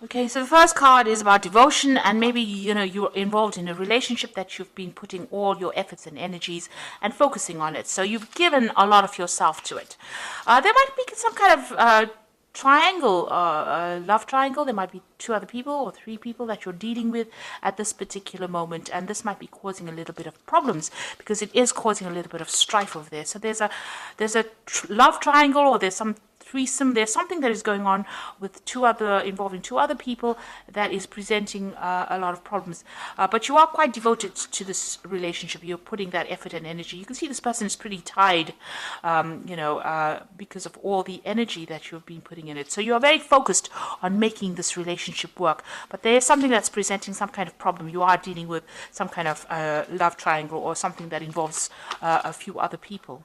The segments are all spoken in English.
Okay, so the first card is about devotion, and maybe you're involved in a relationship that you've been putting all your efforts and energies and focusing on it. So you've given a lot of yourself to it. There might be some kind of triangle, love triangle. There might be two other people or three people that you're dealing with at this particular moment, and this might be causing a little bit of problems because it is causing a little bit of strife over there. So there's a love triangle, or there's some threesome. There's something that is going on with involving two other people that is presenting a lot of problems. But you are quite devoted to this relationship. You're putting that effort and energy. You can see this person is pretty tied, because of all the energy that you've been putting in it. So you are very focused on making this relationship work. But there is something that's presenting some kind of problem. You are dealing with some kind of love triangle or something that involves a few other people.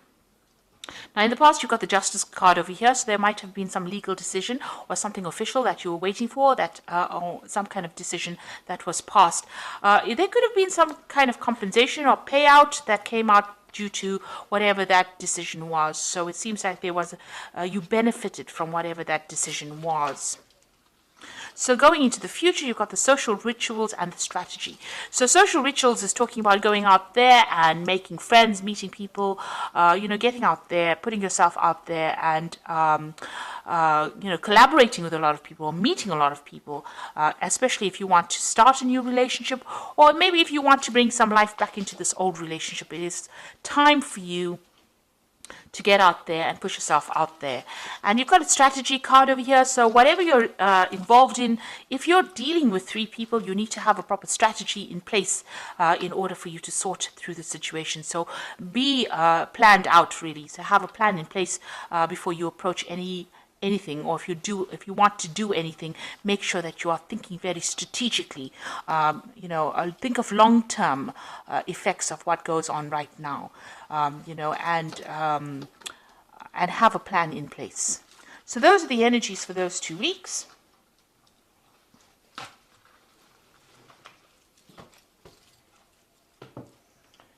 Now, in the past, you've got the Justice card over here, so there might have been some legal decision or something official that you were waiting for, or some kind of decision that was passed. There could have been some kind of compensation or payout that came out due to whatever that decision was. So it seems like you benefited from whatever that decision was. So going into the future, you've got the social rituals and the strategy. So social rituals is talking about going out there and making friends, meeting people, getting out there, putting yourself out there, and collaborating with a lot of people, meeting a lot of people, especially if you want to start a new relationship, or maybe if you want to bring some life back into this old relationship. It is time for you to get out there and push yourself out there. And you've got a strategy card over here. So whatever you're involved in, if you're dealing with three people, you need to have a proper strategy in place in order for you to sort through the situation. So be planned out, really. So have a plan in place before you approach anything, or if you want to do anything, make sure that you are thinking very strategically. Think of long-term effects of what goes on right now, and have a plan in place. So those are the energies for those 2 weeks.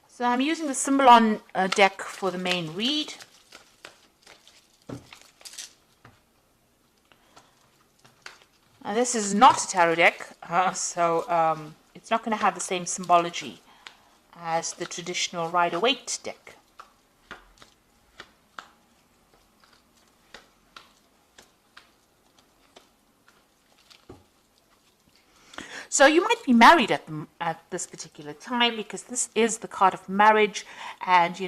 So I'm using the Symbolon deck for the main read. And this is not a tarot deck, so it's not going to have the same symbology as the traditional Rider-Waite deck. So you might be married at this particular time, because this is the card of marriage, and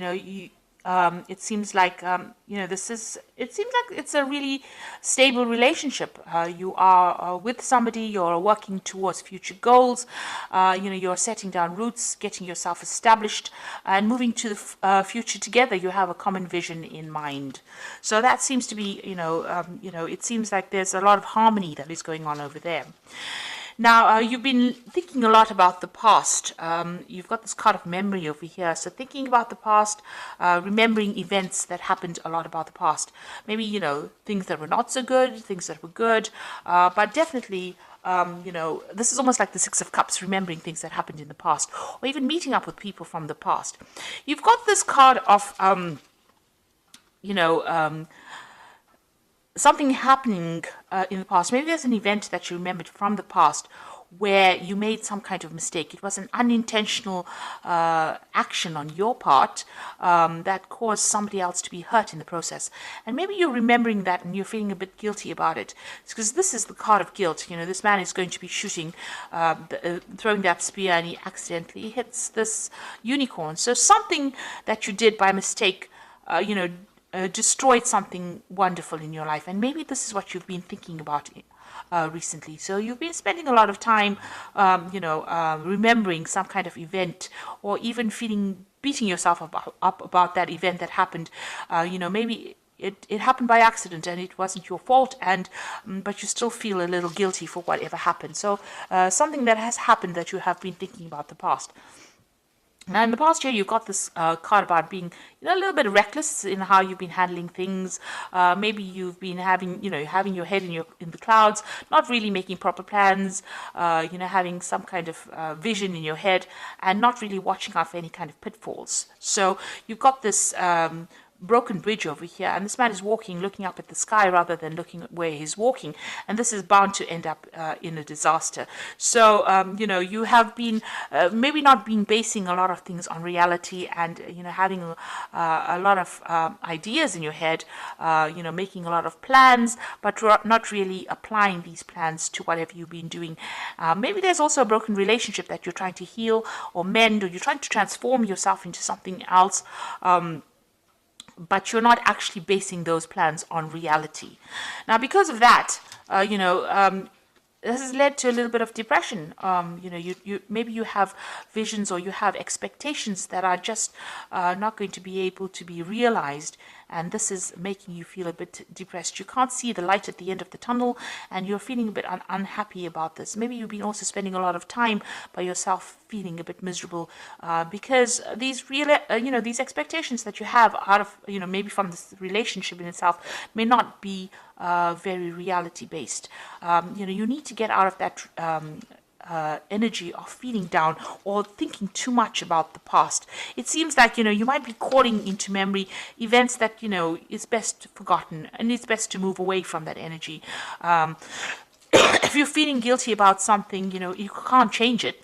it seems like it's a really stable relationship. You are with somebody, you're working towards future goals, you're setting down roots, getting yourself established, and moving to the future together. You have a common vision in mind. So that seems to be, it seems like there's a lot of harmony that is going on over there. Now, you've been thinking a lot about the past. You've got this card of memory over here. So thinking about the past, remembering events that happened a lot about the past. Maybe, things that were not so good, things that were good. But definitely, this is almost like the Six of Cups, remembering things that happened in the past. Or even meeting up with people from the past. You've got this card of, something happening in the past. Maybe there's an event that you remembered from the past where you made some kind of mistake. It was an unintentional action on your part that caused somebody else to be hurt in the process. And maybe you're remembering that and you're feeling a bit guilty about it. It's because this is the card of guilt. This man is going to be shooting, throwing that spear, and he accidentally hits this unicorn. So something that you did by mistake, destroyed something wonderful in your life. And maybe this is what you've been thinking about recently. So you've been spending a lot of time, remembering some kind of event, or even beating yourself up about that event that happened. Maybe it happened by accident and it wasn't your fault, but you still feel a little guilty for whatever happened. So something that has happened that you have been thinking about the past. Now, in the past year, you've got this card about being, a little bit reckless in how you've been handling things. Maybe you've been having your head in the clouds, not really making proper plans. Having some kind of vision in your head, and not really watching out for any kind of pitfalls. So you've got this broken bridge over here, and this man is walking, looking up at the sky rather than looking at where he's walking, and this is bound to end up in a disaster. So you have been maybe not been basing a lot of things on reality, and having a lot of ideas in your head, making a lot of plans, but not really applying these plans to whatever you've been doing. Maybe there's also a broken relationship that you're trying to heal or mend, or you're trying to transform yourself into something else, but you're not actually basing those plans on reality. Now, because of that, this has led to a little bit of depression. You maybe you have visions or you have expectations that are just not going to be able to be realized, and this is making you feel a bit depressed. You can't see the light at the end of the tunnel, and you're feeling a bit unhappy about this. Maybe you've been also spending a lot of time by yourself, feeling a bit miserable because these these expectations that you have out of maybe from this relationship in itself may not be very reality based. You need to get out of that energy of feeling down or thinking too much about the past. It seems like you might be calling into memory events that is best forgotten, and it's best to move away from that energy. If you're feeling guilty about something, you can't change it.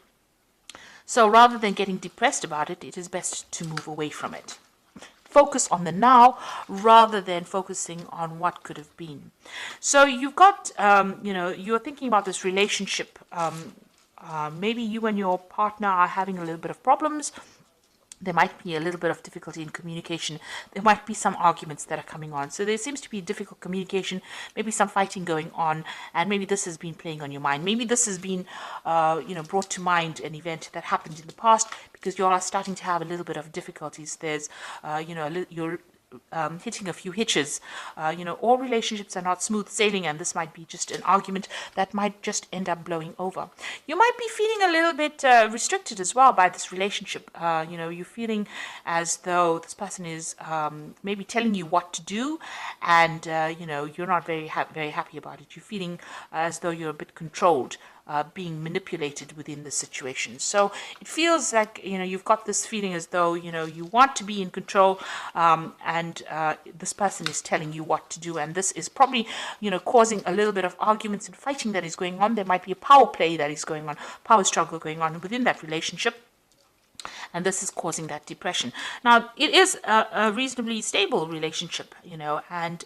So rather than getting depressed about it, it is best to move away from it. Focus on the now rather than focusing on what could have been. So you've got, you're thinking about this relationship. Maybe you and your partner are having a little bit of problems. There might be a little bit of difficulty in communication. There might be some arguments that are coming on. So there seems to be difficult communication, maybe some fighting going on, and maybe this has been playing on your mind. Maybe this has been, brought to mind an event that happened in the past, because you are starting to have a little bit of difficulties. There's, you're hitting a few hitches. All relationships are not smooth sailing, and this might be just an argument that might just end up blowing over. You might be feeling a little bit restricted as well by this relationship. You're feeling as though this person is maybe telling you what to do, and you're not very happy about it. You're feeling as though you're a bit controlled. Being manipulated within the situation. So it feels like, you've got this feeling as though, you want to be in control, and this person is telling you what to do. And this is probably, causing a little bit of arguments and fighting that is going on. There might be a power play that is going on, power struggle going on within that relationship. And this is causing that depression. Now, it is a reasonably stable relationship, and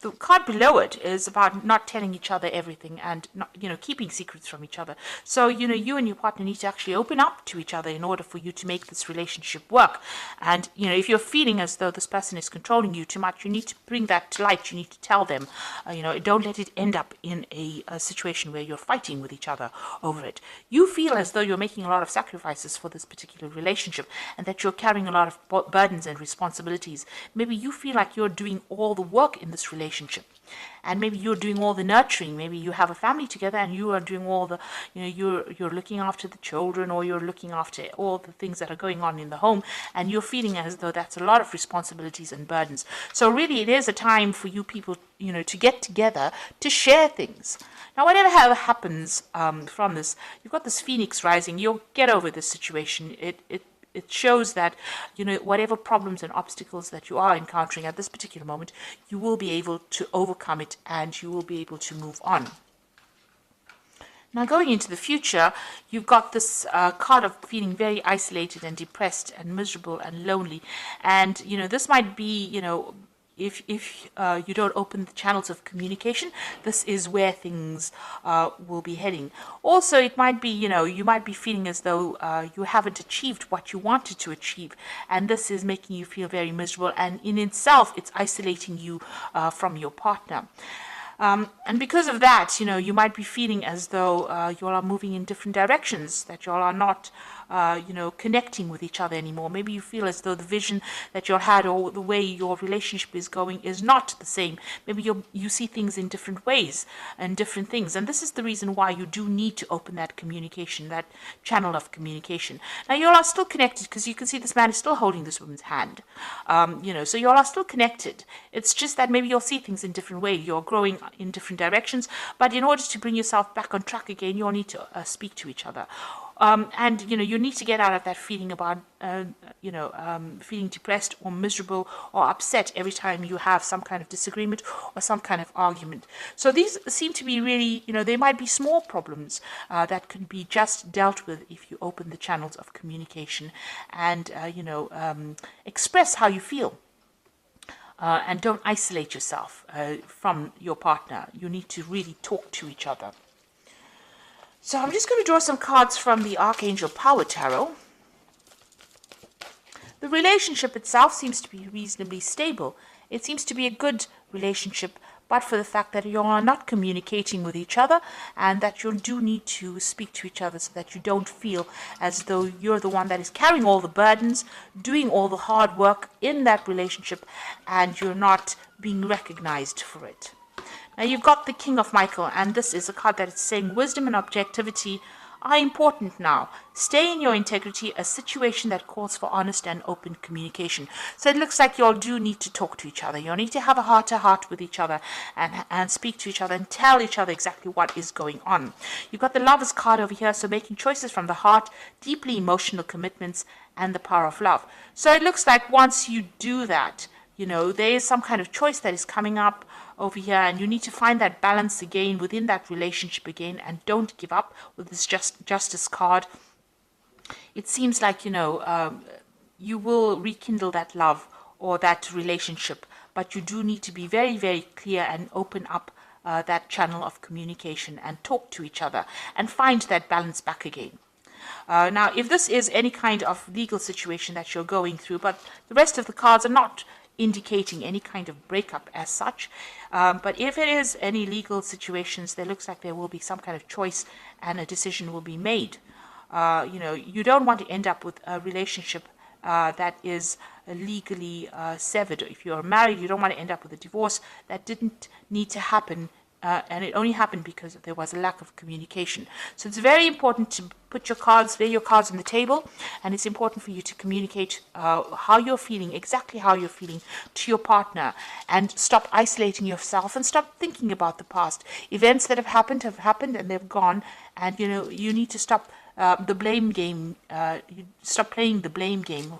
the card below it is about not telling each other everything and not, keeping secrets from each other. So, you and your partner need to actually open up to each other in order for you to make this relationship work. And, if you're feeling as though this person is controlling you too much, you need to bring that to light. You need to tell them, don't let it end up in a situation where you're fighting with each other over it. You feel as though you're making a lot of sacrifices for this particular relationship, and that you're carrying a lot of burdens and responsibilities. Maybe you feel like you're doing all the work in this relationship, and maybe you're doing all the nurturing. Maybe you have a family together and you are doing all the, you're looking after the children, or you're looking after all the things that are going on in the home, and you're feeling as though that's a lot of responsibilities and burdens. So really it is a time for you people, to get together to share things. Now, whatever happens from this, you've got this phoenix rising. You'll get over this situation. It shows that, whatever problems and obstacles that you are encountering at this particular moment, you will be able to overcome it, and you will be able to move on. Now, going into the future, you've got this card of feeling very isolated and depressed and miserable and lonely. And, this might be, if you don't open the channels of communication, this is where things will be heading. Also, it might be, you might be feeling as though you haven't achieved what you wanted to achieve, and this is making you feel very miserable, and in itself, it's isolating you from your partner. And because of that, you might be feeling as though you all are moving in different directions, that you all are not connecting with each other anymore. Maybe you feel as though the vision that you had, or the way your relationship is going, is not the same. Maybe you see things in different ways and different things. And this is the reason why you do need to open that communication, that channel of communication. Now, you all are still connected, because you can see this man is still holding this woman's hand. So you all are still connected. It's just that maybe you'll see things in different ways. You're growing in different directions. But in order to bring yourself back on track again, you'll need to speak to each other. And you need to get out of that feeling about feeling depressed or miserable or upset every time you have some kind of disagreement or some kind of argument. So these seem to be really, they might be small problems that can be just dealt with if you open the channels of communication and express how you feel. And don't isolate yourself from your partner. You need to really talk to each other. So I'm just going to draw some cards from the Archangel Power Tarot. The relationship itself seems to be reasonably stable. It seems to be a good relationship, but for the fact that you are not communicating with each other and that you do need to speak to each other so that you don't feel as though you're the one that is carrying all the burdens, doing all the hard work in that relationship, and you're not being recognized for it. Now you've got the King of Michael, and this is a card that is saying wisdom and objectivity are important now. Stay in your integrity, a situation that calls for honest and open communication. So it looks like you all do need to talk to each other. You need to have a heart-to-heart with each other and speak to each other and tell each other exactly what is going on. You've got the Lovers card over here, so making choices from the heart, deeply emotional commitments, and the power of love. So it looks like once you do that, there is some kind of choice that is coming up over here, and you need to find that balance again within that relationship again, and don't give up with this Justice card. It seems like, you will rekindle that love or that relationship, but you do need to be very, very clear and open up that channel of communication and talk to each other and find that balance back again. Now, if this is any kind of legal situation that you're going through, but the rest of the cards are not indicating any kind of breakup as such, but if it is any legal situations, there looks like there will be some kind of choice and a decision will be made. You don't want to end up with a relationship that is legally severed. If you're married, you don't want to end up with a divorce that didn't need to happen, and it only happened because there was a lack of communication. So it's very important to lay your cards on the table, and it's important for you to communicate how you're feeling, exactly how you're feeling to your partner, and stop isolating yourself and stop thinking about the past. Events that have happened and they've gone, and you need to stop the blame game. You stop playing the blame game.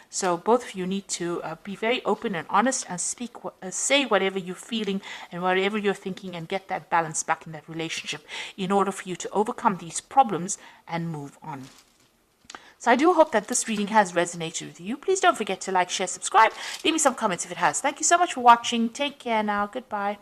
So both of you need to be very open and honest and say whatever you're feeling and whatever you're thinking, and get that balance back in that relationship in order for you to overcome these problems and move on. So I do hope that this reading has resonated with you. Please don't forget to like, share, subscribe. Leave me some comments if it has. Thank you so much for watching. Take care now. Goodbye.